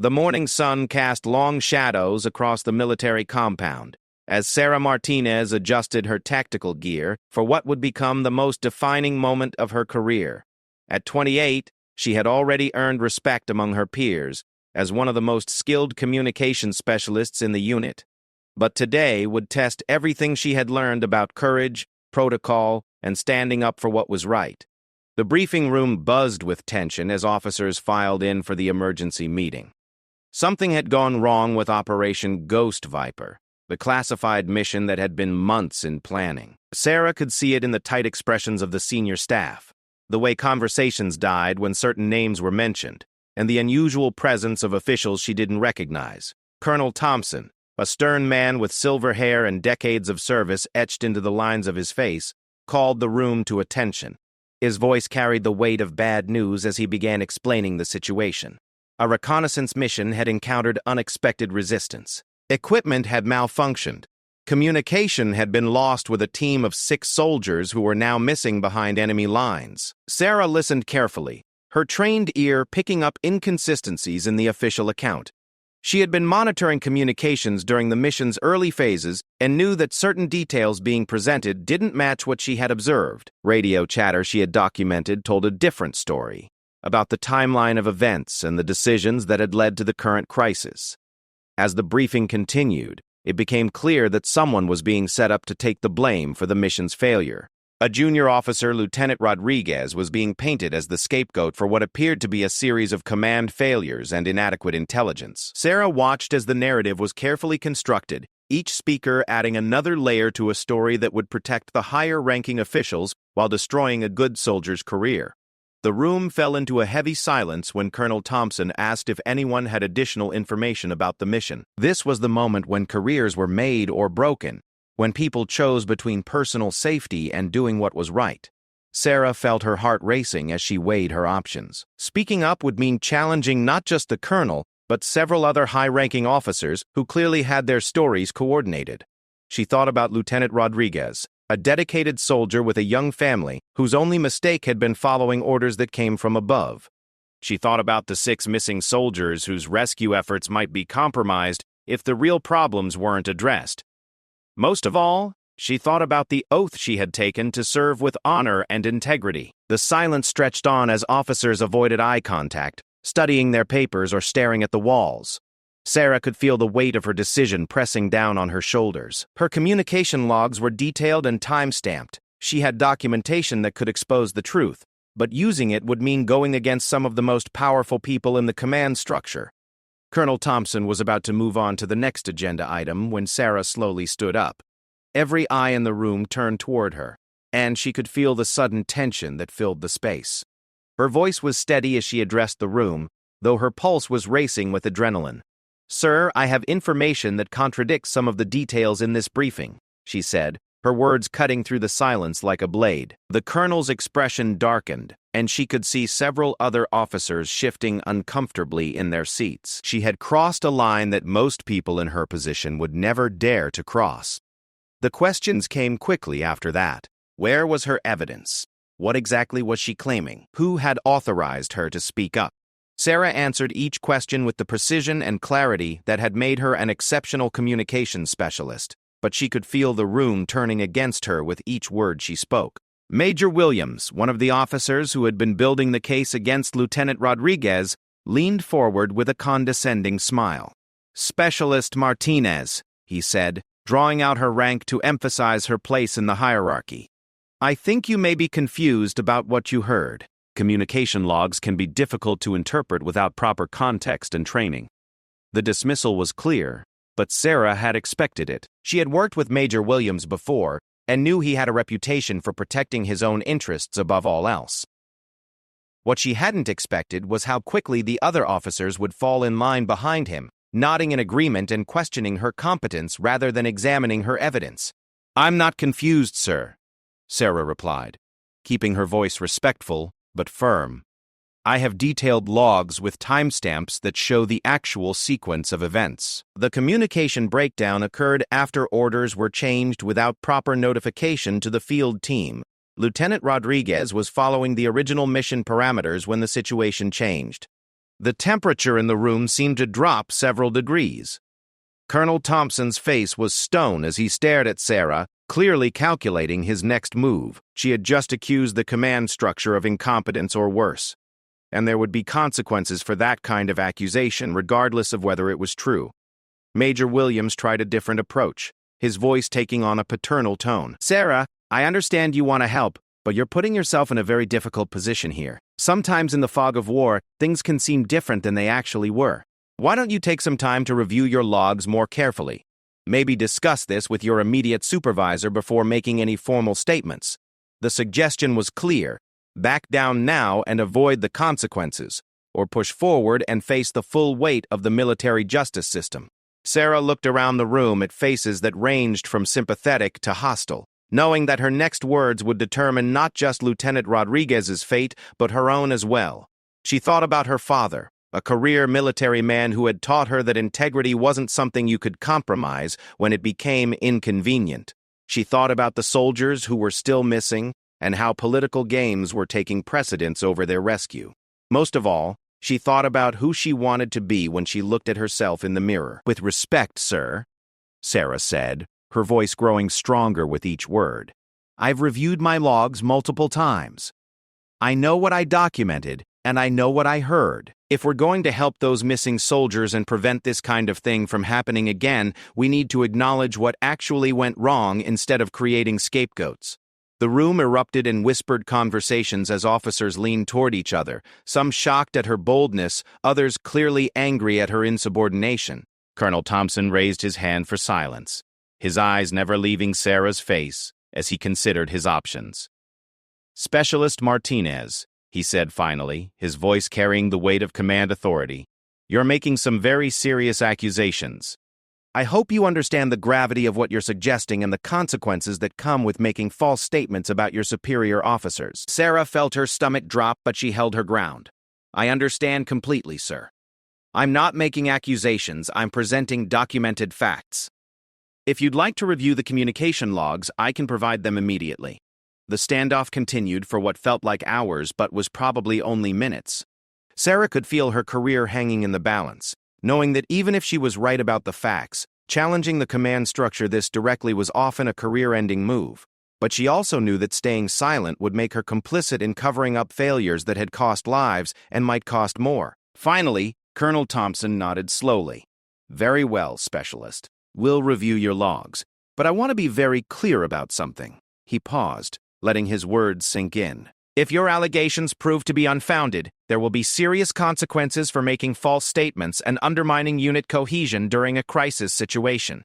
The morning sun cast long shadows across the military compound as Sarah Martinez adjusted her tactical gear for what would become the most defining moment of her career. At 28, she had already earned respect among her peers as one of the most skilled communication specialists in the unit. But today would test everything she had learned about courage, protocol, and standing up for what was right. The briefing room buzzed with tension as officers filed in for the emergency meeting. Something had gone wrong with Operation Ghost Viper, the classified mission that had been months in planning. Sarah could see it in the tight expressions of the senior staff, the way conversations died when certain names were mentioned, and the unusual presence of officials she didn't recognize. Colonel Thompson, a stern man with silver hair and decades of service etched into the lines of his face, called the room to attention. His voice carried the weight of bad news as he began explaining the situation. A reconnaissance mission had encountered unexpected resistance. Equipment had malfunctioned. Communication had been lost with a team of 6 soldiers who were now missing behind enemy lines. Sarah listened carefully, her trained ear picking up inconsistencies in the official account. She had been monitoring communications during the mission's early phases and knew that certain details being presented didn't match what she had observed. Radio chatter she had documented told a different story about the timeline of events and the decisions that had led to the current crisis. As the briefing continued, it became clear that someone was being set up to take the blame for the mission's failure. A junior officer, Lieutenant Rodriguez, was being painted as the scapegoat for what appeared to be a series of command failures and inadequate intelligence. Sarah watched as the narrative was carefully constructed, each speaker adding another layer to a story that would protect the higher-ranking officials while destroying a good soldier's career. The room fell into a heavy silence when Colonel Thompson asked if anyone had additional information about the mission. This was the moment when careers were made or broken, when people chose between personal safety and doing what was right. Sarah felt her heart racing as she weighed her options. Speaking up would mean challenging not just the colonel, but several other high-ranking officers who clearly had their stories coordinated. She thought about Lieutenant Rodriguez, a dedicated soldier with a young family whose only mistake had been following orders that came from above. She thought about the 6 missing soldiers whose rescue efforts might be compromised if the real problems weren't addressed. Most of all, she thought about the oath she had taken to serve with honor and integrity. The silence stretched on as officers avoided eye contact, studying their papers or staring at the walls. Sarah could feel the weight of her decision pressing down on her shoulders. Her communication logs were detailed and time-stamped. She had documentation that could expose the truth, but using it would mean going against some of the most powerful people in the command structure. Colonel Thompson was about to move on to the next agenda item when Sarah slowly stood up. Every eye in the room turned toward her, and she could feel the sudden tension that filled the space. Her voice was steady as she addressed the room, though her pulse was racing with adrenaline. "Sir, I have information that contradicts some of the details in this briefing," she said, her words cutting through the silence like a blade. The colonel's expression darkened, and she could see several other officers shifting uncomfortably in their seats. She had crossed a line that most people in her position would never dare to cross. The questions came quickly after that. Where was her evidence? What exactly was she claiming? Who had authorized her to speak up? Sarah answered each question with the precision and clarity that had made her an exceptional communications specialist, but she could feel the room turning against her with each word she spoke. Major Williams, one of the officers who had been building the case against Lieutenant Rodriguez, leaned forward with a condescending smile. "Specialist Martinez," he said, drawing out her rank to emphasize her place in the hierarchy. "I think you may be confused about what you heard." Communication logs can be difficult to interpret without proper context and training. The dismissal was clear, but Sarah had expected it. She had worked with Major Williams before and knew he had a reputation for protecting his own interests above all else. What she hadn't expected was how quickly the other officers would fall in line behind him, nodding in agreement and questioning her competence rather than examining her evidence. "I'm not confused, sir," Sarah replied, keeping her voice respectful but firm. "I have detailed logs with timestamps that show the actual sequence of events. The communication breakdown occurred after orders were changed without proper notification to the field team. Lieutenant Rodriguez was following the original mission parameters when the situation changed. The temperature in the room seemed to drop several degrees. Colonel Thompson's face was stone as he stared at Sarah, clearly calculating his next move. She had just accused the command structure of incompetence or worse, and there would be consequences for that kind of accusation, regardless of whether it was true. Major Williams tried a different approach, his voice taking on a paternal tone. "Sarah, I understand you want to help, but you're putting yourself in a very difficult position here. Sometimes in the fog of war, things can seem different than they actually were. Why don't you take some time to review your logs more carefully? Maybe discuss this with your immediate supervisor before making any formal statements." The suggestion was clear: back down now and avoid the consequences, or push forward and face the full weight of the military justice system. Sarah looked around the room at faces that ranged from sympathetic to hostile, knowing that her next words would determine not just Lieutenant Rodriguez's fate, but her own as well. She thought about her father, a career military man who had taught her that integrity wasn't something you could compromise when it became inconvenient. She thought about the soldiers who were still missing and how political games were taking precedence over their rescue. Most of all, she thought about who she wanted to be when she looked at herself in the mirror. "With respect, sir," Sarah said, her voice growing stronger with each word, "I've reviewed my logs multiple times. I know what I documented, and I know what I heard. If we're going to help those missing soldiers and prevent this kind of thing from happening again, we need to acknowledge what actually went wrong instead of creating scapegoats." The room erupted in whispered conversations as officers leaned toward each other, some shocked at her boldness, others clearly angry at her insubordination. Colonel Thompson raised his hand for silence, his eyes never leaving Sarah's face as he considered his options. "Specialist Martinez," he said finally, his voice carrying the weight of command authority, "you're making some very serious accusations. I hope you understand the gravity of what you're suggesting and the consequences that come with making false statements about your superior officers." Sarah felt her stomach drop, but she held her ground. "I understand completely, sir. I'm not making accusations, I'm presenting documented facts. If you'd like to review the communication logs, I can provide them immediately." The standoff continued for what felt like hours but was probably only minutes. Sarah could feel her career hanging in the balance, knowing that even if she was right about the facts, challenging the command structure this directly was often a career-ending move. But she also knew that staying silent would make her complicit in covering up failures that had cost lives and might cost more. Finally, Colonel Thompson nodded slowly. "Very well, Specialist. We'll review your logs. But I want to be very clear about something." He paused, letting his words sink in. "If your allegations prove to be unfounded, there will be serious consequences for making false statements and undermining unit cohesion during a crisis situation."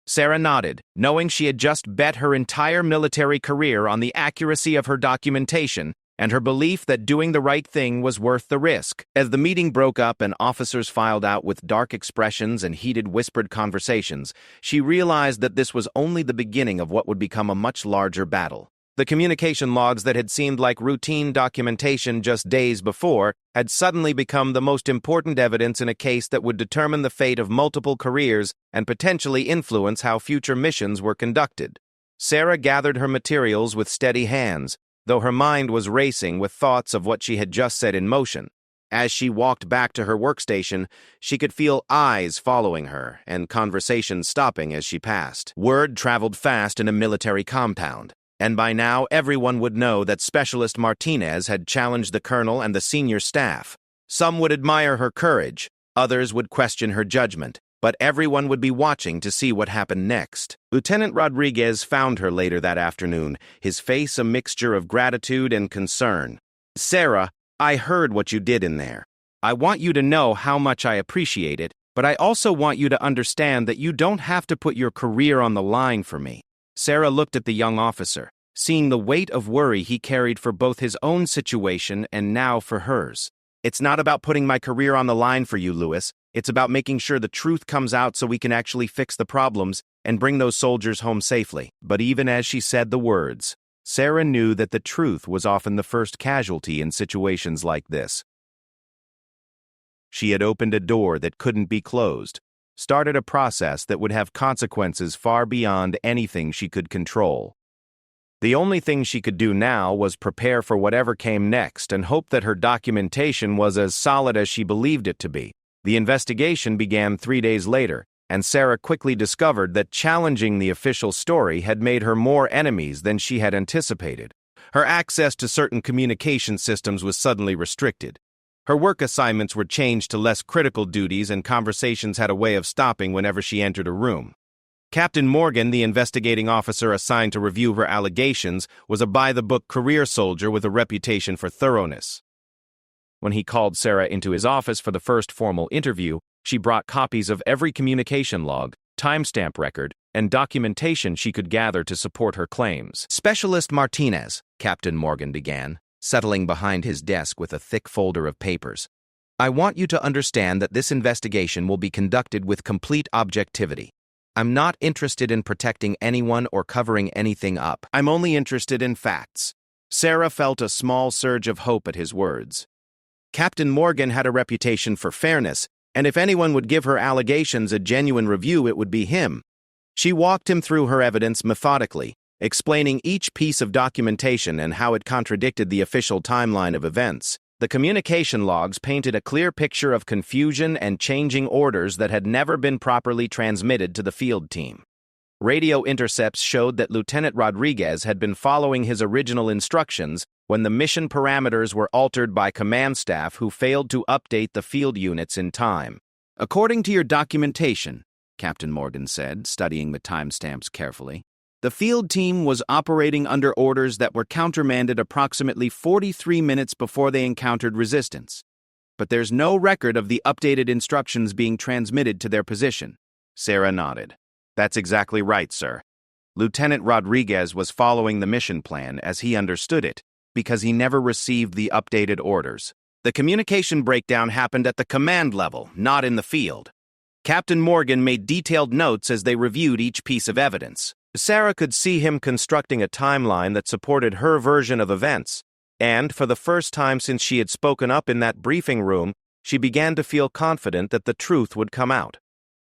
Sarah nodded, knowing she had just bet her entire military career on the accuracy of her documentation and her belief that doing the right thing was worth the risk. As the meeting broke up and officers filed out with dark expressions and heated whispered conversations, she realized that this was only the beginning of what would become a much larger battle. The communication logs that had seemed like routine documentation just days before had suddenly become the most important evidence in a case that would determine the fate of multiple careers and potentially influence how future missions were conducted. Sarah gathered her materials with steady hands, though her mind was racing with thoughts of what she had just set in motion. As she walked back to her workstation, she could feel eyes following her and conversations stopping as she passed. Word traveled fast in a military compound, and by now everyone would know that Specialist Martinez had challenged the colonel and the senior staff. Some would admire her courage, others would question her judgment, but everyone would be watching to see what happened next. Lieutenant Rodriguez found her later that afternoon, his face a mixture of gratitude and concern. "Sarah, I heard what you did in there. I want you to know how much I appreciate it, but I also want you to understand that you don't have to put your career on the line for me." Sarah looked at the young officer, seeing the weight of worry he carried for both his own situation and now for hers. "It's not about putting my career on the line for you, Lewis. It's about making sure the truth comes out so we can actually fix the problems and bring those soldiers home safely." But even as she said the words, Sarah knew that the truth was often the first casualty in situations like this. She had opened a door that couldn't be closed, started a process that would have consequences far beyond anything she could control. The only thing she could do now was prepare for whatever came next and hope that her documentation was as solid as she believed it to be. The investigation began 3 days later, and Sarah quickly discovered that challenging the official story had made her more enemies than she had anticipated. Her access to certain communication systems was suddenly restricted. Her work assignments were changed to less critical duties, and conversations had a way of stopping whenever she entered a room. Captain Morgan, the investigating officer assigned to review her allegations, was a by-the-book career soldier with a reputation for thoroughness. When he called Sarah into his office for the first formal interview, she brought copies of every communication log, timestamp record, and documentation she could gather to support her claims. "Specialist Martinez," Captain Morgan began, settling behind his desk with a thick folder of papers. "I want you to understand that this investigation will be conducted with complete objectivity. I'm not interested in protecting anyone or covering anything up. I'm only interested in facts." Sarah felt a small surge of hope at his words. Captain Morgan had a reputation for fairness, and if anyone would give her allegations a genuine review, it would be him. She walked him through her evidence methodically, explaining each piece of documentation and how it contradicted the official timeline of events. The communication logs painted a clear picture of confusion and changing orders that had never been properly transmitted to the field team. Radio intercepts showed that Lieutenant Rodriguez had been following his original instructions when the mission parameters were altered by command staff who failed to update the field units in time. "According to your documentation," Captain Morgan said, studying the timestamps carefully, "the field team was operating under orders that were countermanded approximately 43 minutes before they encountered resistance. But there's no record of the updated instructions being transmitted to their position." Sarah nodded. "That's exactly right, sir. Lieutenant Rodriguez was following the mission plan as he understood it, because he never received the updated orders. The communication breakdown happened at the command level, not in the field." Captain Morgan made detailed notes as they reviewed each piece of evidence. Sarah could see him constructing a timeline that supported her version of events, and for the first time since she had spoken up in that briefing room, she began to feel confident that the truth would come out.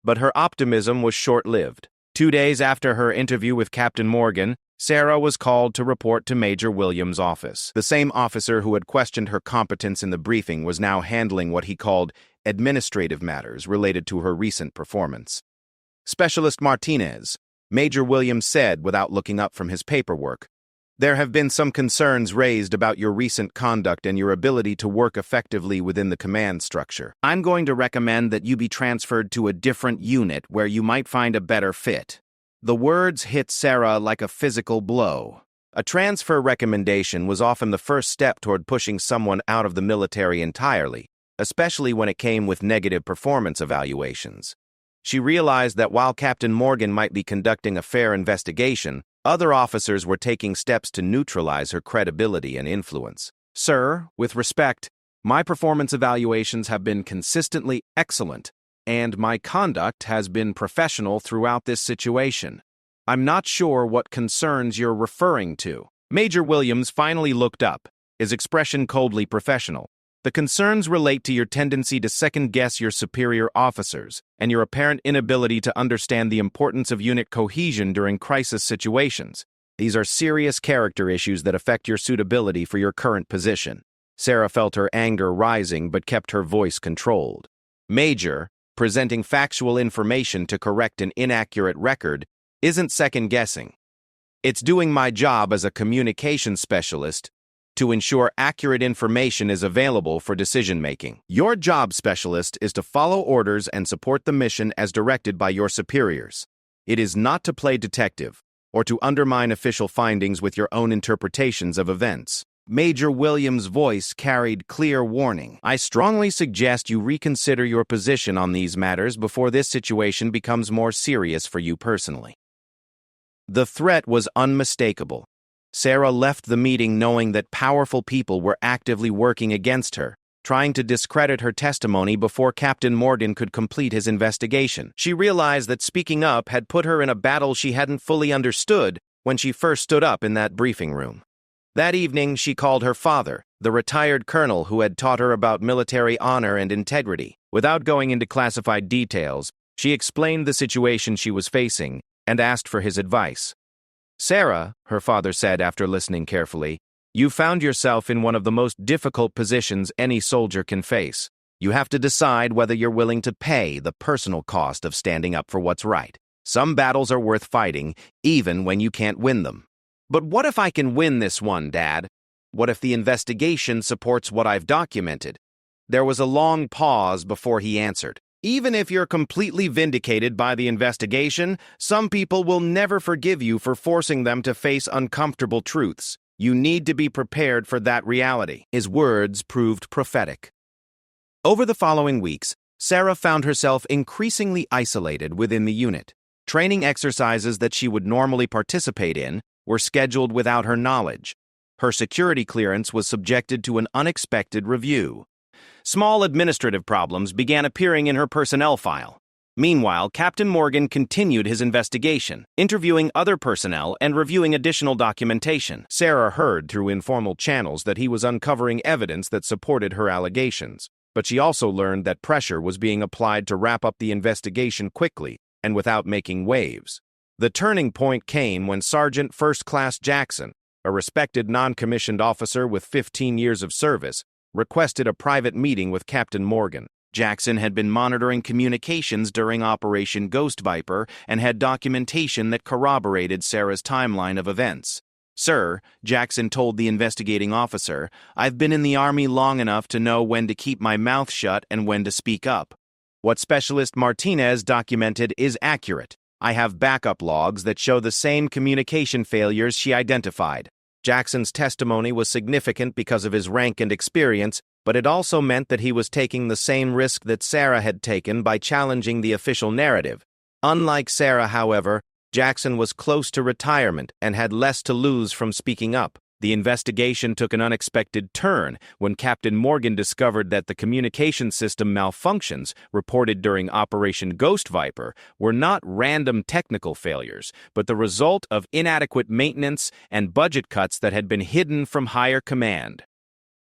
But her optimism was short-lived. 2 days after her interview with Captain Morgan, Sarah was called to report to Major Williams' office. The same officer who had questioned her competence in the briefing was now handling what he called administrative matters related to her recent performance. "Specialist Martinez," Major Williams said without looking up from his paperwork, "there have been some concerns raised about your recent conduct and your ability to work effectively within the command structure. I'm going to recommend that you be transferred to a different unit where you might find a better fit." The words hit Sarah like a physical blow. A transfer recommendation was often the first step toward pushing someone out of the military entirely, especially when it came with negative performance evaluations. She realized that while Captain Morgan might be conducting a fair investigation, other officers were taking steps to neutralize her credibility and influence. "Sir, with respect, my performance evaluations have been consistently excellent, and my conduct has been professional throughout this situation. I'm not sure what concerns you're referring to." Major Williams finally looked up, his expression coldly professional. "The concerns relate to your tendency to second-guess your superior officers and your apparent inability to understand the importance of unit cohesion during crisis situations. These are serious character issues that affect your suitability for your current position." Sarah felt her anger rising but kept her voice controlled. "Major, presenting factual information to correct an inaccurate record isn't second-guessing. It's doing my job as a communication specialist to ensure accurate information is available for decision-making. Your job, specialist, is to follow orders and support the mission as directed by your superiors. It is not to play detective or to undermine official findings with your own interpretations of events." Major Williams' voice carried clear warning. "I strongly suggest you reconsider your position on these matters before this situation becomes more serious for you personally." The threat was unmistakable. Sarah left the meeting knowing that powerful people were actively working against her, trying to discredit her testimony before Captain Morgan could complete his investigation. She realized that speaking up had put her in a battle she hadn't fully understood when she first stood up in that briefing room. That evening, she called her father, the retired colonel who had taught her about military honor and integrity. Without going into classified details, she explained the situation she was facing and asked for his advice. "Sarah," her father said after listening carefully, "you found yourself in one of the most difficult positions any soldier can face. You have to decide whether you're willing to pay the personal cost of standing up for what's right. Some battles are worth fighting, even when you can't win them." "But what if I can win this one, Dad? What if the investigation supports what I've documented?" There was a long pause before he answered. "Even if you're completely vindicated by the investigation, some people will never forgive you for forcing them to face uncomfortable truths. You need to be prepared for that reality." His words proved prophetic. Over the following weeks, Sarah found herself increasingly isolated within the unit. Training exercises that she would normally participate in were scheduled without her knowledge. Her security clearance was subjected to an unexpected review. Small administrative problems began appearing in her personnel file. Meanwhile, Captain Morgan continued his investigation, interviewing other personnel and reviewing additional documentation. Sarah heard through informal channels that he was uncovering evidence that supported her allegations, but she also learned that pressure was being applied to wrap up the investigation quickly and without making waves. The turning point came when Sergeant First Class Jackson, a respected non-commissioned officer with 15 years of service, requested a private meeting with Captain Morgan. Jackson had been monitoring communications during Operation Ghost Viper and had documentation that corroborated Sarah's timeline of events. "Sir," Jackson told the investigating officer, "I've been in the Army long enough to know when to keep my mouth shut and when to speak up. What Specialist Martinez documented is accurate. I have backup logs that show the same communication failures she identified." Jackson's testimony was significant because of his rank and experience, but it also meant that he was taking the same risk that Sarah had taken by challenging the official narrative. Unlike Sarah, however, Jackson was close to retirement and had less to lose from speaking up. The investigation took an unexpected turn when Captain Morgan discovered that the communication system malfunctions reported during Operation Ghost Viper were not random technical failures, but the result of inadequate maintenance and budget cuts that had been hidden from higher command.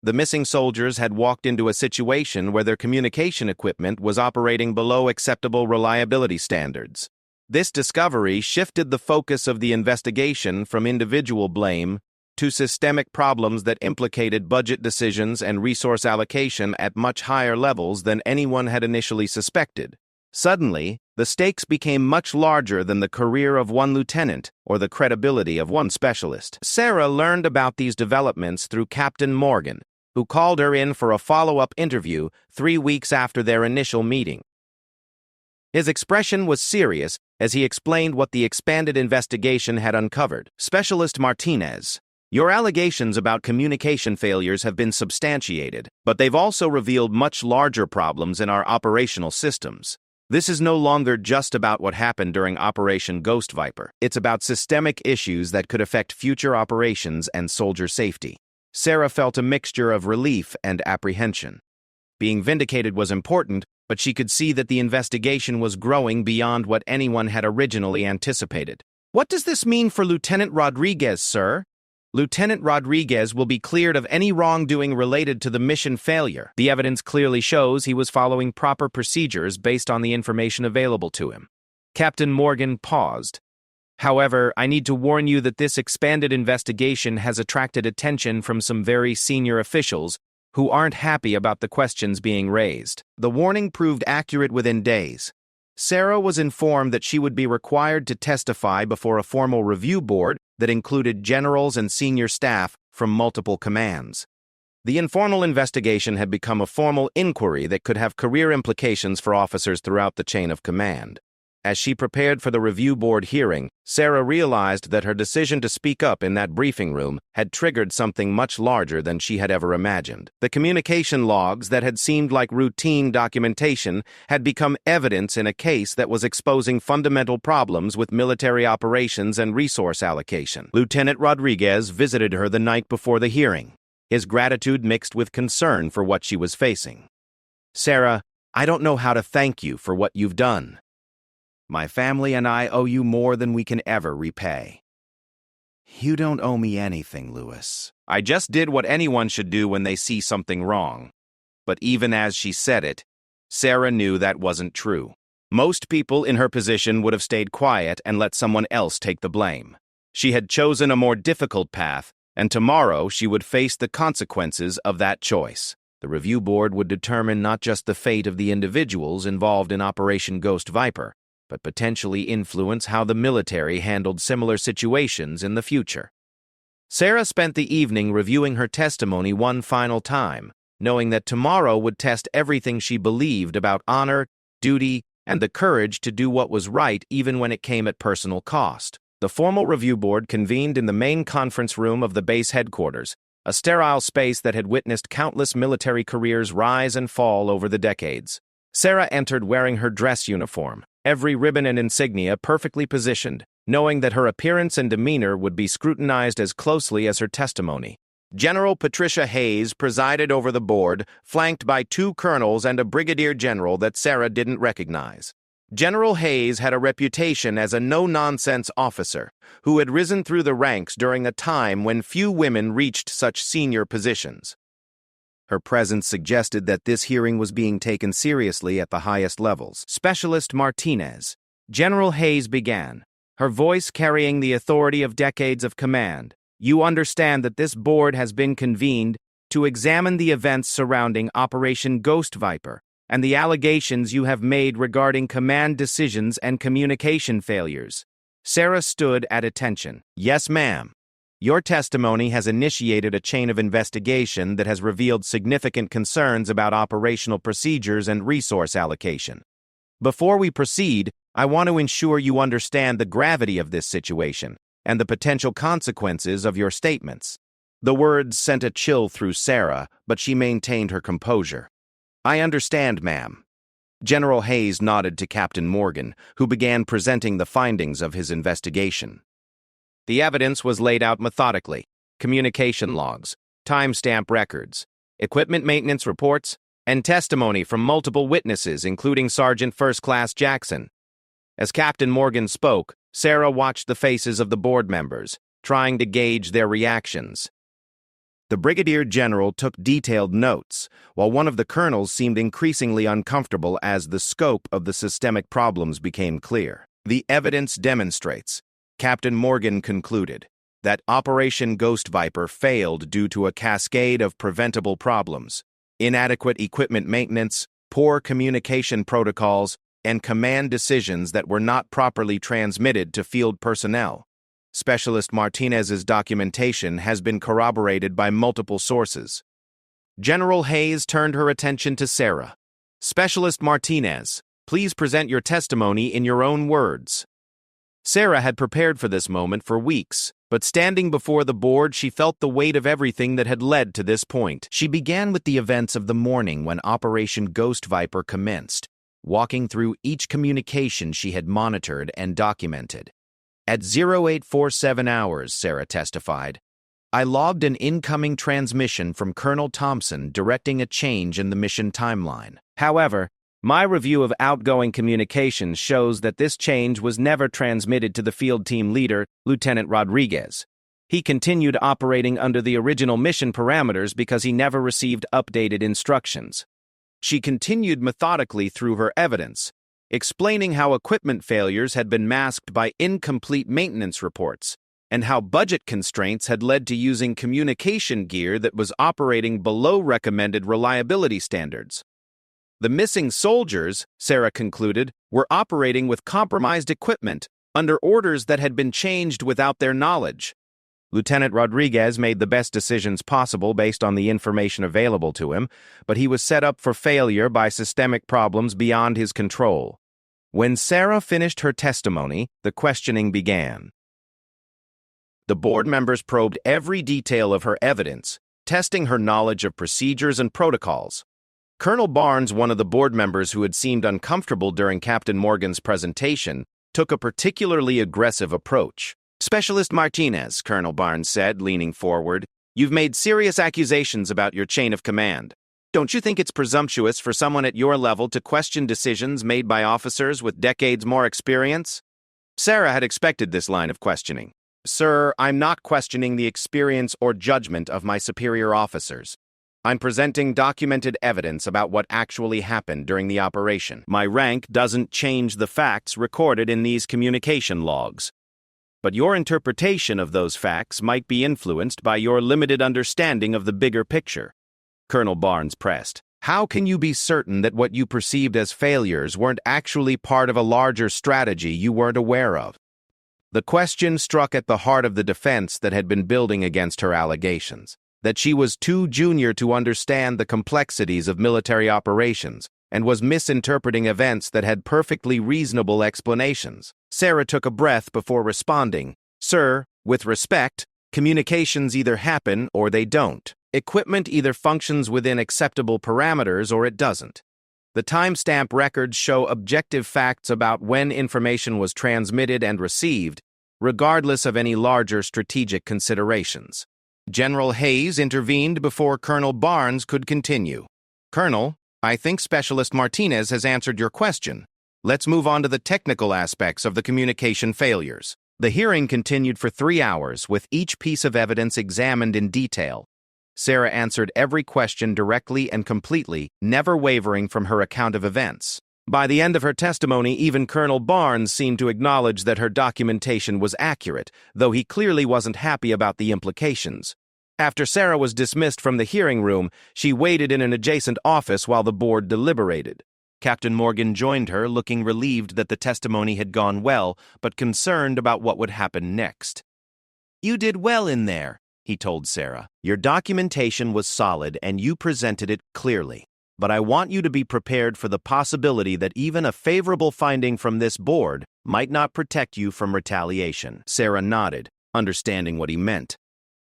The missing soldiers had walked into a situation where their communication equipment was operating below acceptable reliability standards. This discovery shifted the focus of the investigation from individual blame to systemic problems that implicated budget decisions and resource allocation at much higher levels than anyone had initially suspected. Suddenly, the stakes became much larger than the career of one lieutenant or the credibility of one specialist. Sarah learned about these developments through Captain Morgan, who called her in for a follow-up interview 3 weeks after their initial meeting. His expression was serious as he explained what the expanded investigation had uncovered. "Specialist Martinez, your allegations about communication failures have been substantiated, but they've also revealed much larger problems in our operational systems. This is no longer just about what happened during Operation Ghost Viper. It's about systemic issues that could affect future operations and soldier safety." Sarah felt a mixture of relief and apprehension. Being vindicated was important, but she could see that the investigation was growing beyond what anyone had originally anticipated. "What does this mean for Lieutenant Rodriguez, sir?" "Lieutenant Rodriguez will be cleared of any wrongdoing related to the mission failure. The evidence clearly shows he was following proper procedures based on the information available to him." Captain Morgan paused. "However, I need to warn you that this expanded investigation has attracted attention from some very senior officials who aren't happy about the questions being raised." The warning proved accurate within days. Sarah was informed that she would be required to testify before a formal review board that included generals and senior staff from multiple commands. The informal investigation had become a formal inquiry that could have career implications for officers throughout the chain of command. As she prepared for the review board hearing, Sarah realized that her decision to speak up in that briefing room had triggered something much larger than she had ever imagined. The communication logs that had seemed like routine documentation had become evidence in a case that was exposing fundamental problems with military operations and resource allocation. Lieutenant Rodriguez visited her the night before the hearing, his gratitude mixed with concern for what she was facing. "Sarah, I don't know how to thank you for what you've done. My family and I owe you more than we can ever repay." "You don't owe me anything, Lewis. I just did what anyone should do when they see something wrong." But even as she said it, Sarah knew that wasn't true. Most people in her position would have stayed quiet and let someone else take the blame. She had chosen a more difficult path, and tomorrow she would face the consequences of that choice. The review board would determine not just the fate of the individuals involved in Operation Ghost Viper, but potentially influence how the military handled similar situations in the future. Sarah spent the evening reviewing her testimony one final time, knowing that tomorrow would test everything she believed about honor, duty, and the courage to do what was right even when it came at personal cost. The formal review board convened in the main conference room of the base headquarters, a sterile space that had witnessed countless military careers rise and fall over the decades. Sarah entered wearing her dress uniform, every ribbon and insignia perfectly positioned, knowing that her appearance and demeanor would be scrutinized as closely as her testimony. General Patricia Hayes presided over the board, flanked by 2 colonels and a brigadier general that Sarah didn't recognize. General Hayes had a reputation as a no-nonsense officer who had risen through the ranks during a time when few women reached such senior positions. Her presence suggested that this hearing was being taken seriously at the highest levels. Specialist Martinez. General Hayes began, her voice carrying the authority of decades of command. You understand that this board has been convened to examine the events surrounding Operation Ghost Viper and the allegations you have made regarding command decisions and communication failures. Sarah stood at attention. Yes, ma'am. Your testimony has initiated a chain of investigation that has revealed significant concerns about operational procedures and resource allocation. Before we proceed, I want to ensure you understand the gravity of this situation and the potential consequences of your statements. The words sent a chill through Sarah, but she maintained her composure. I understand, ma'am. General Hayes nodded to Captain Morgan, who began presenting the findings of his investigation. The evidence was laid out methodically: communication logs, timestamp records, equipment maintenance reports, and testimony from multiple witnesses, including Sergeant First Class Jackson. As Captain Morgan spoke, Sarah watched the faces of the board members, trying to gauge their reactions. The brigadier general took detailed notes, while one of the colonels seemed increasingly uncomfortable as the scope of the systemic problems became clear. The evidence demonstrates, Captain Morgan concluded, that Operation Ghost Viper failed due to a cascade of preventable problems: inadequate equipment maintenance, poor communication protocols, and command decisions that were not properly transmitted to field personnel. Specialist Martinez's documentation has been corroborated by multiple sources. General Hayes turned her attention to Sarah. Specialist Martinez, please present your testimony in your own words. Sarah had prepared for this moment for weeks, but standing before the board, she felt the weight of everything that had led to this point. She began with the events of the morning when Operation Ghost Viper commenced, walking through each communication she had monitored and documented. At 0847 hours, Sarah testified, I logged an incoming transmission from Colonel Thompson directing a change in the mission timeline. However, my review of outgoing communications shows that this change was never transmitted to the field team leader, Lieutenant Rodriguez. He continued operating under the original mission parameters because he never received updated instructions. She continued methodically through her evidence, explaining how equipment failures had been masked by incomplete maintenance reports, and how budget constraints had led to using communication gear that was operating below recommended reliability standards. The missing soldiers, Sarah concluded, were operating with compromised equipment under orders that had been changed without their knowledge. Lieutenant Rodriguez made the best decisions possible based on the information available to him, but he was set up for failure by systemic problems beyond his control. When Sarah finished her testimony, the questioning began. The board members probed every detail of her evidence, testing her knowledge of procedures and protocols. Colonel Barnes, one of the board members who had seemed uncomfortable during Captain Morgan's presentation, took a particularly aggressive approach. Specialist Martinez, Colonel Barnes said, leaning forward, you've made serious accusations about your chain of command. Don't you think it's presumptuous for someone at your level to question decisions made by officers with decades more experience? Sarah had expected this line of questioning. Sir, I'm not questioning the experience or judgment of my superior officers. I'm presenting documented evidence about what actually happened during the operation. My rank doesn't change the facts recorded in these communication logs. but your interpretation of those facts might be influenced by your limited understanding of the bigger picture. Colonel Barnes pressed. How can you be certain that what you perceived as failures weren't actually part of a larger strategy you weren't aware of? The question struck at the heart of the defense that had been building against her allegations, that she was too junior to understand the complexities of military operations and was misinterpreting events that had perfectly reasonable explanations. Sarah took a breath before responding. Sir, with respect, communications either happen or they don't. Equipment either functions within acceptable parameters or it doesn't. The timestamp records show objective facts about when information was transmitted and received, regardless of any larger strategic considerations. General Hayes intervened before Colonel Barnes could continue. Colonel, I think Specialist Martinez has answered your question. Let's move on to the technical aspects of the communication failures. The hearing continued for 3 hours, with each piece of evidence examined in detail. Sarah answered every question directly and completely, never wavering from her account of events. By the end of her testimony, even Colonel Barnes seemed to acknowledge that her documentation was accurate, though he clearly wasn't happy about the implications. After Sarah was dismissed from the hearing room, she waited in an adjacent office while the board deliberated. Captain Morgan joined her, looking relieved that the testimony had gone well, but concerned about what would happen next. You did well in there, he told Sarah. Your documentation was solid and you presented it clearly. But I want you to be prepared for the possibility that even a favorable finding from this board might not protect you from retaliation. Sarah nodded, understanding what he meant.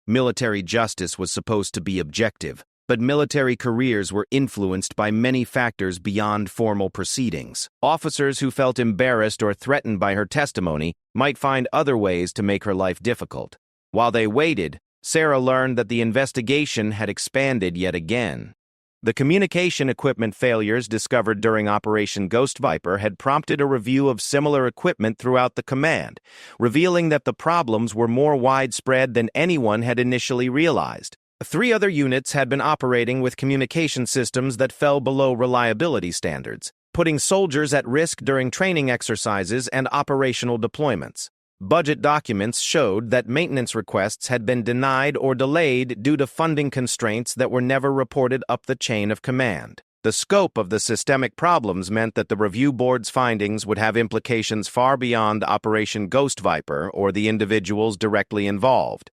Military justice was supposed to be objective, but military careers were influenced by many factors beyond formal proceedings. Officers who felt embarrassed or threatened by her testimony might find other ways to make her life difficult. While they waited, Sarah learned that the investigation had expanded yet again. The communication equipment failures discovered during Operation Ghost Viper had prompted a review of similar equipment throughout the command, revealing that the problems were more widespread than anyone had initially realized. 3 other units had been operating with communication systems that fell below reliability standards, putting soldiers at risk during training exercises and operational deployments. Budget documents showed that maintenance requests had been denied or delayed due to funding constraints that were never reported up the chain of command. The scope of the systemic problems meant that the review board's findings would have implications far beyond Operation Ghost Viper or the individuals directly involved.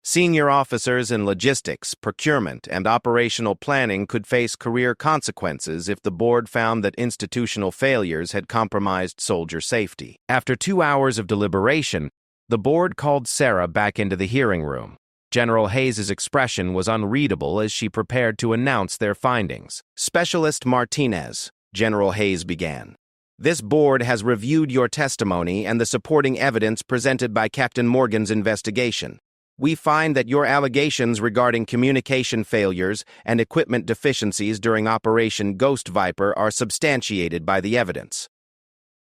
Senior officers in logistics, procurement, and operational planning could face career consequences if the board found that institutional failures had compromised soldier safety. After 2 hours of deliberation, the board called Sarah back into the hearing room. General Hayes' expression was unreadable as she prepared to announce their findings. Specialist Martinez, General Hayes began. This board has reviewed your testimony and the supporting evidence presented by Captain Morgan's investigation. We find that your allegations regarding communication failures and equipment deficiencies during Operation Ghost Viper are substantiated by the evidence.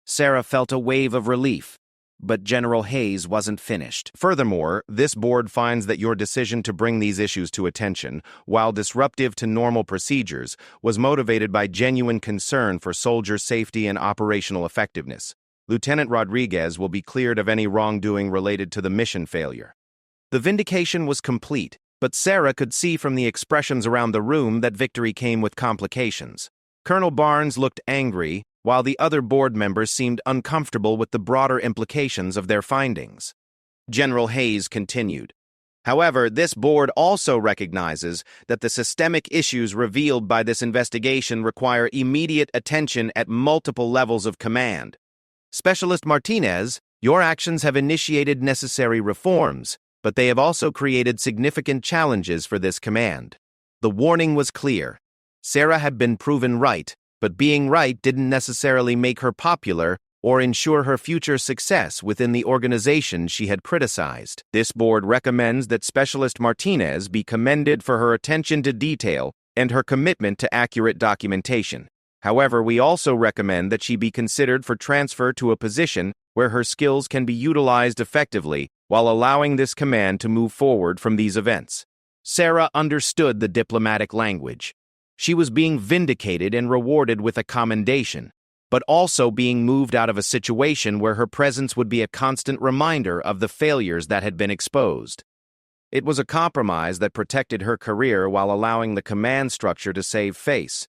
Sarah felt a wave of relief, but General Hayes wasn't finished. Furthermore, this board finds that your decision to bring these issues to attention, while disruptive to normal procedures, was motivated by genuine concern for soldier safety and operational effectiveness. Lieutenant Rodriguez will be cleared of any wrongdoing related to the mission failure. The vindication was complete, but Sarah could see from the expressions around the room that victory came with complications. Colonel Barnes looked angry, while the other board members seemed uncomfortable with the broader implications of their findings. General Hayes continued. However, this board also recognizes that the systemic issues revealed by this investigation require immediate attention at multiple levels of command. Specialist Martinez, your actions have initiated necessary reforms, but they have also created significant challenges for this command. The warning was clear. Sarah had been proven right, but being right didn't necessarily make her popular or ensure her future success within the organization she had criticized. This board recommends that Specialist Martinez be commended for her attention to detail and her commitment to accurate documentation. However, we also recommend that she be considered for transfer to a position where her skills can be utilized effectively while allowing this command to move forward from these events. Sarah understood the diplomatic language. She was being vindicated and rewarded with a commendation, but also being moved out of a situation where her presence would be a constant reminder of the failures that had been exposed. It was a compromise that protected her career while allowing the command structure to save face.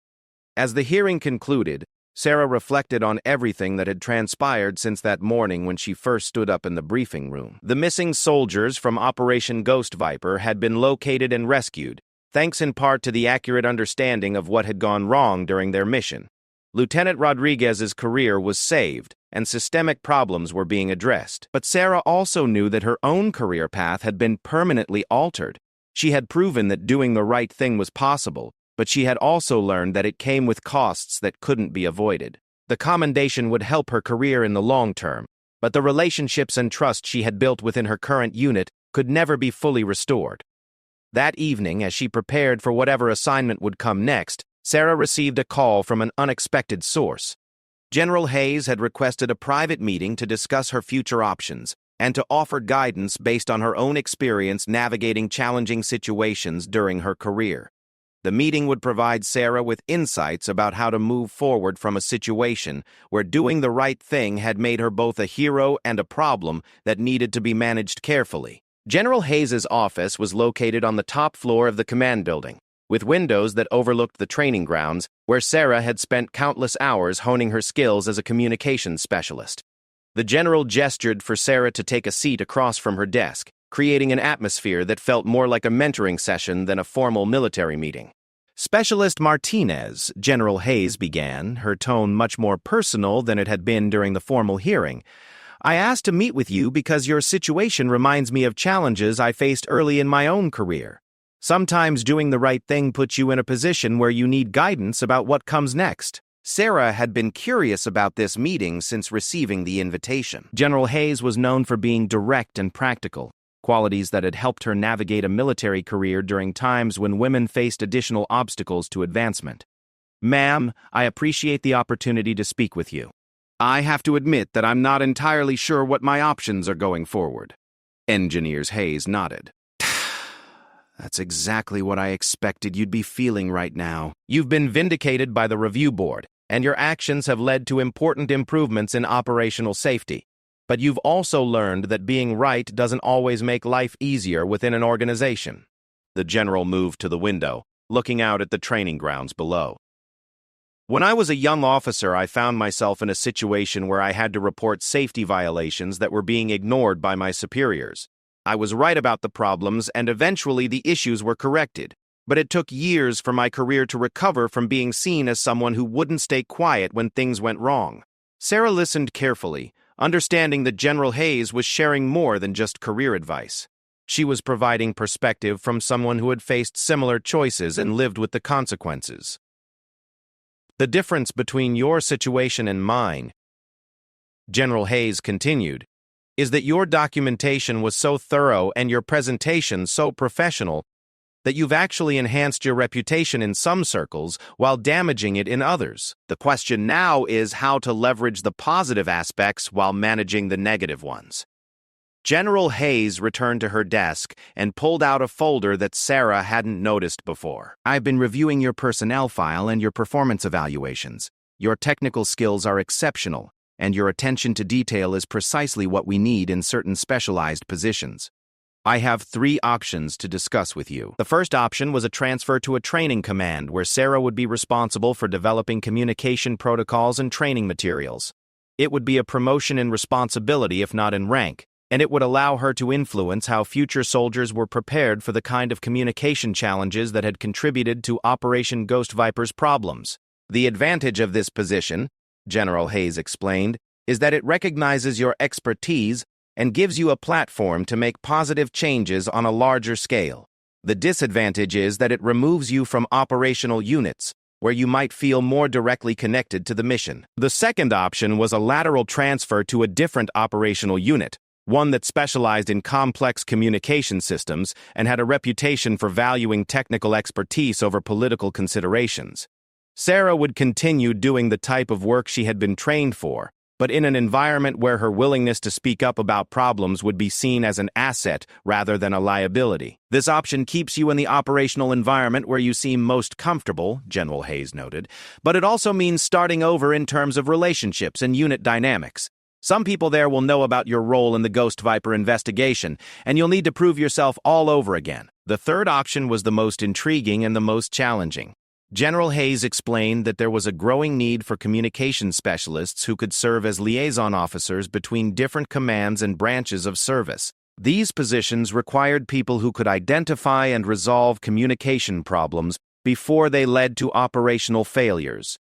As the hearing concluded, Sarah reflected on everything that had transpired since that morning when she first stood up in the briefing room. The missing soldiers from Operation Ghost Viper had been located and rescued, thanks in part to the accurate understanding of what had gone wrong during their mission. Lieutenant Rodriguez's career was saved, and systemic problems were being addressed. But Sarah also knew that her own career path had been permanently altered. She had proven that doing the right thing was possible, but she had also learned that it came with costs that couldn't be avoided. The commendation would help her career in the long term, but the relationships and trust she had built within her current unit could never be fully restored. That evening, as she prepared for whatever assignment would come next, Sarah received a call from an unexpected source. General Hayes had requested a private meeting to discuss her future options and to offer guidance based on her own experience navigating challenging situations during her career. The meeting would provide Sarah with insights about how to move forward from a situation where doing the right thing had made her both a hero and a problem that needed to be managed carefully. General Hayes's office was located on the top floor of the command building, with windows that overlooked the training grounds where Sarah had spent countless hours honing her skills as a communications specialist. The general gestured for Sarah to take a seat across from her desk, creating an atmosphere that felt more like a mentoring session than a formal military meeting. Specialist Martinez, General Hayes began, her tone much more personal than it had been during the formal hearing. I asked to meet with you because your situation reminds me of challenges I faced early in my own career. Sometimes doing the right thing puts you in a position where you need guidance about what comes next. Sarah had been curious about this meeting since receiving the invitation. General Hayes was known for being direct and practical, qualities that had helped her navigate a military career during times when women faced additional obstacles to advancement. Ma'am, I appreciate the opportunity to speak with you. I have to admit that I'm not entirely sure what my options are going forward. Engineers Hayes nodded. That's exactly what I expected you'd be feeling right now. You've been vindicated by the review board, and your actions have led to important improvements in operational safety. But you've also learned that being right doesn't always make life easier within an organization. The general moved to the window, looking out at the training grounds below. When I was a young officer, I found myself in a situation where I had to report safety violations that were being ignored by my superiors. I was right about the problems, and eventually the issues were corrected. But it took years for my career to recover from being seen as someone who wouldn't stay quiet when things went wrong. Sarah listened carefully, understanding that General Hayes was sharing more than just career advice. She was providing perspective from someone who had faced similar choices and lived with the consequences. The difference between your situation and mine, General Hayes continued, is that your documentation was so thorough and your presentation so professional that you've actually enhanced your reputation in some circles while damaging it in others. The question now is how to leverage the positive aspects while managing the negative ones. General Hayes returned to her desk and pulled out a folder that Sarah hadn't noticed before. I've been reviewing your personnel file and your performance evaluations. Your technical skills are exceptional, and your attention to detail is precisely what we need in certain specialized positions. I have 3 options to discuss with you. The first option was a transfer to a training command where Sarah would be responsible for developing communication protocols and training materials. It would be a promotion in responsibility if not in rank, and it would allow her to influence how future soldiers were prepared for the kind of communication challenges that had contributed to Operation Ghost Viper's problems. The advantage of this position, General Hayes explained, is that it recognizes your expertise and gives you a platform to make positive changes on a larger scale. The disadvantage is that it removes you from operational units, where you might feel more directly connected to the mission. The second option was a lateral transfer to a different operational unit, one that specialized in complex communication systems and had a reputation for valuing technical expertise over political considerations. Sarah would continue doing the type of work she had been trained for, but in an environment where her willingness to speak up about problems would be seen as an asset rather than a liability. This option keeps you in the operational environment where you seem most comfortable, General Hayes noted, but it also means starting over in terms of relationships and unit dynamics. Some people there will know about your role in the Ghost Viper investigation, and you'll need to prove yourself all over again. The third option was the most intriguing and the most challenging. General Hayes explained that there was a growing need for communication specialists who could serve as liaison officers between different commands and branches of service. These positions required people who could identify and resolve communication problems before they led to operational failures.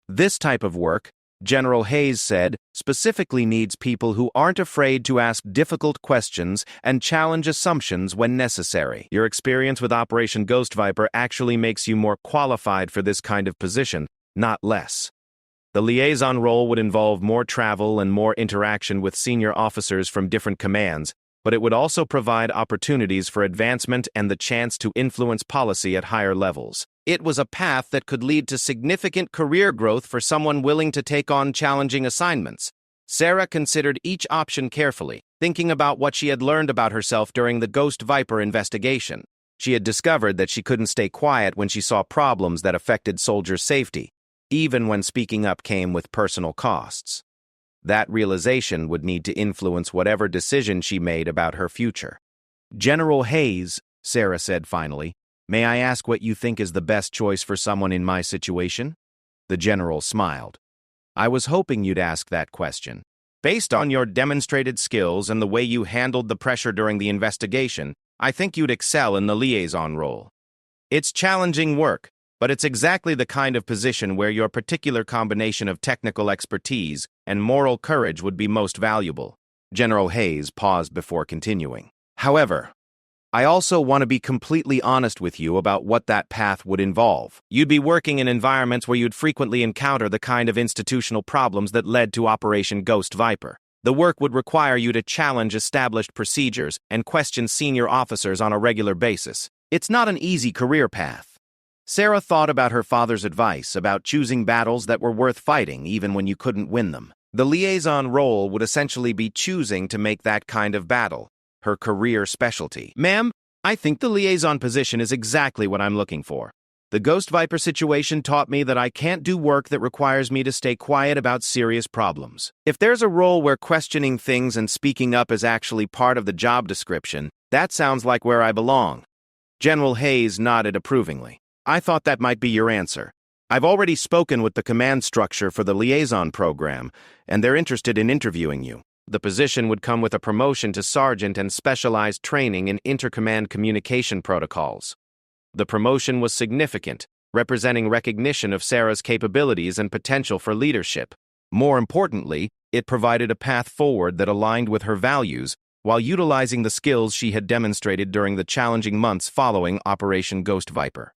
This type of work, General Hayes said, specifically needs people who aren't afraid to ask difficult questions and challenge assumptions when necessary. Your experience with Operation Ghost Viper actually makes you more qualified for this kind of position, not less. The liaison role would involve more travel and more interaction with senior officers from different commands, but it would also provide opportunities for advancement and the chance to influence policy at higher levels. It was a path that could lead to significant career growth for someone willing to take on challenging assignments. Sarah considered each option carefully, thinking about what she had learned about herself during the Ghost Viper investigation. She had discovered that she couldn't stay quiet when she saw problems that affected soldiers' safety, even when speaking up came with personal costs. That realization would need to influence whatever decision she made about her future. "General Hayes," Sarah said finally, "may I ask what you think is the best choice for someone in my situation?" The general smiled. "I was hoping you'd ask that question. Based on your demonstrated skills and the way you handled the pressure during the investigation, I think you'd excel in the liaison role. It's challenging work, but it's exactly the kind of position where your particular combination of technical expertise and moral courage would be most valuable." General Hayes paused before continuing. "However, I also want to be completely honest with you about what that path would involve. You'd be working in environments where you'd frequently encounter the kind of institutional problems that led to Operation Ghost Viper. The work would require you to challenge established procedures and question senior officers on a regular basis. It's not an easy career path." Sarah thought about her father's advice about choosing battles that were worth fighting even when you couldn't win them. The liaison role would essentially be choosing to make that kind of battle her career specialty. "Ma'am, I think the liaison position is exactly what I'm looking for. The Ghost Viper situation taught me that I can't do work that requires me to stay quiet about serious problems. If there's a role where questioning things and speaking up is actually part of the job description, that sounds like where I belong." General Hayes nodded approvingly. "I thought that might be your answer. I've already spoken with the command structure for the liaison program, and they're interested in interviewing you. The position would come with a promotion to sergeant and specialized training in intercommand communication protocols." The promotion was significant, representing recognition of Sarah's capabilities and potential for leadership. More importantly, it provided a path forward that aligned with her values while utilizing the skills she had demonstrated during the challenging months following Operation Ghost Viper.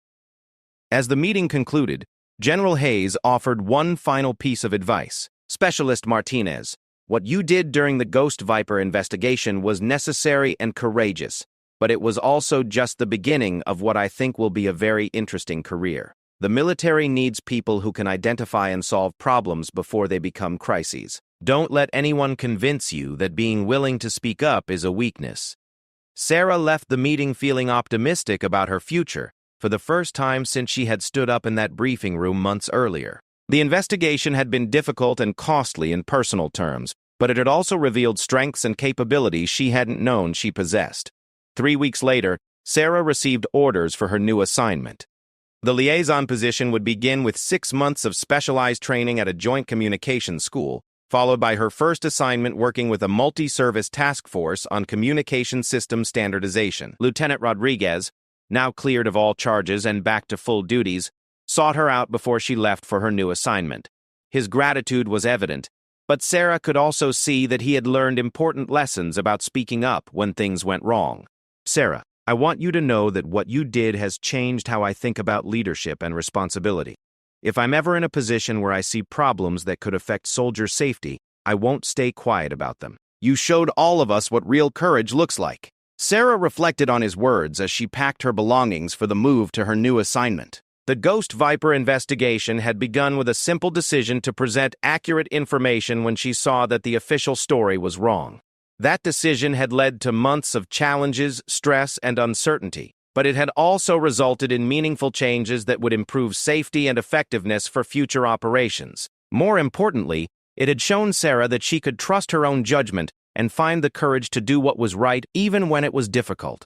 As the meeting concluded, General Hayes offered one final piece of advice. "Specialist Martinez, what you did during the Ghost Viper investigation was necessary and courageous, but it was also just the beginning of what I think will be a very interesting career. The military needs people who can identify and solve problems before they become crises. Don't let anyone convince you that being willing to speak up is a weakness." Sarah left the meeting feeling optimistic about her future, for the first time since she had stood up in that briefing room months earlier. The investigation had been difficult and costly in personal terms, but it had also revealed strengths and capabilities she hadn't known she possessed. 3 weeks later, Sarah received orders for her new assignment. The liaison position would begin with 6 months of specialized training at a joint communications school, followed by her first assignment working with a multi-service task force on communication system standardization. Lieutenant Rodriguez, now cleared of all charges and back to full duties, sought her out before she left for her new assignment. His gratitude was evident, but Sarah could also see that he had learned important lessons about speaking up when things went wrong. "Sarah, I want you to know that what you did has changed how I think about leadership and responsibility. If I'm ever in a position where I see problems that could affect soldier safety, I won't stay quiet about them. You showed all of us what real courage looks like." Sarah reflected on his words as she packed her belongings for the move to her new assignment. The Ghost Viper investigation had begun with a simple decision to present accurate information when she saw that the official story was wrong. That decision had led to months of challenges, stress, and uncertainty, but it had also resulted in meaningful changes that would improve safety and effectiveness for future operations. More importantly, it had shown Sarah that she could trust her own judgment and find the courage to do what was right even when it was difficult.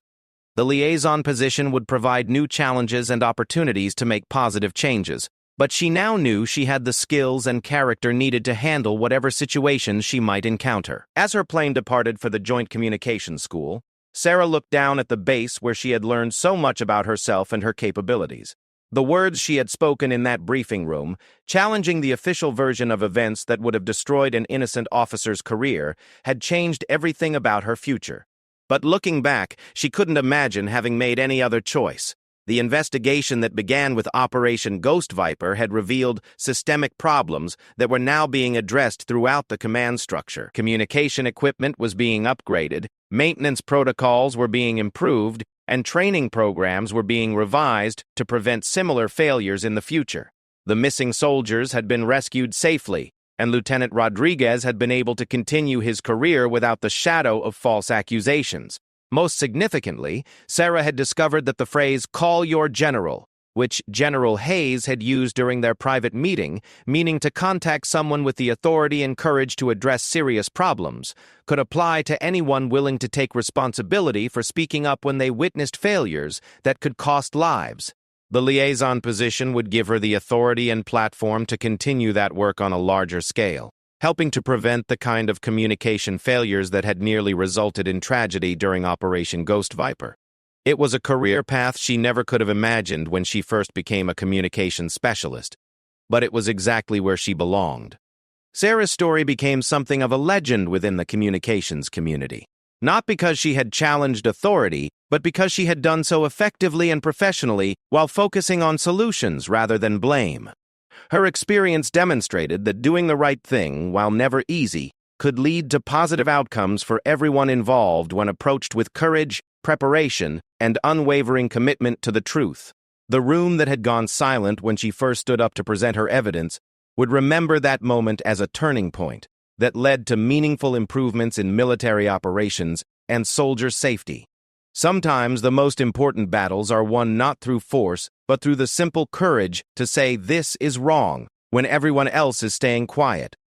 The liaison position would provide new challenges and opportunities to make positive changes, but she now knew she had the skills and character needed to handle whatever situations she might encounter. As her plane departed for the Joint Communications School, Sarah looked down at the base where she had learned so much about herself and her capabilities. The words she had spoken in that briefing room, challenging the official version of events that would have destroyed an innocent officer's career, had changed everything about her future. But looking back, she couldn't imagine having made any other choice. The investigation that began with Operation Ghost Viper had revealed systemic problems that were now being addressed throughout the command structure. Communication equipment was being upgraded, maintenance protocols were being improved, and training programs were being revised to prevent similar failures in the future. The missing soldiers had been rescued safely, and Lieutenant Rodriguez had been able to continue his career without the shadow of false accusations. Most significantly, Sarah had discovered that the phrase, "call your general," which General Hayes had used during their private meeting, meaning to contact someone with the authority and courage to address serious problems, could apply to anyone willing to take responsibility for speaking up when they witnessed failures that could cost lives. The liaison position would give her the authority and platform to continue that work on a larger scale, helping to prevent the kind of communication failures that had nearly resulted in tragedy during Operation Ghost Viper. It was a career path she never could have imagined when she first became a communications specialist, but it was exactly where she belonged. Sarah's story became something of a legend within the communications community. Not because she had challenged authority, but because she had done so effectively and professionally while focusing on solutions rather than blame. Her experience demonstrated that doing the right thing, while never easy, could lead to positive outcomes for everyone involved when approached with courage, preparation, and unwavering commitment to the truth. The room that had gone silent when she first stood up to present her evidence would remember that moment as a turning point that led to meaningful improvements in military operations and soldier safety. Sometimes the most important battles are won not through force, but through the simple courage to say this is wrong when everyone else is staying quiet.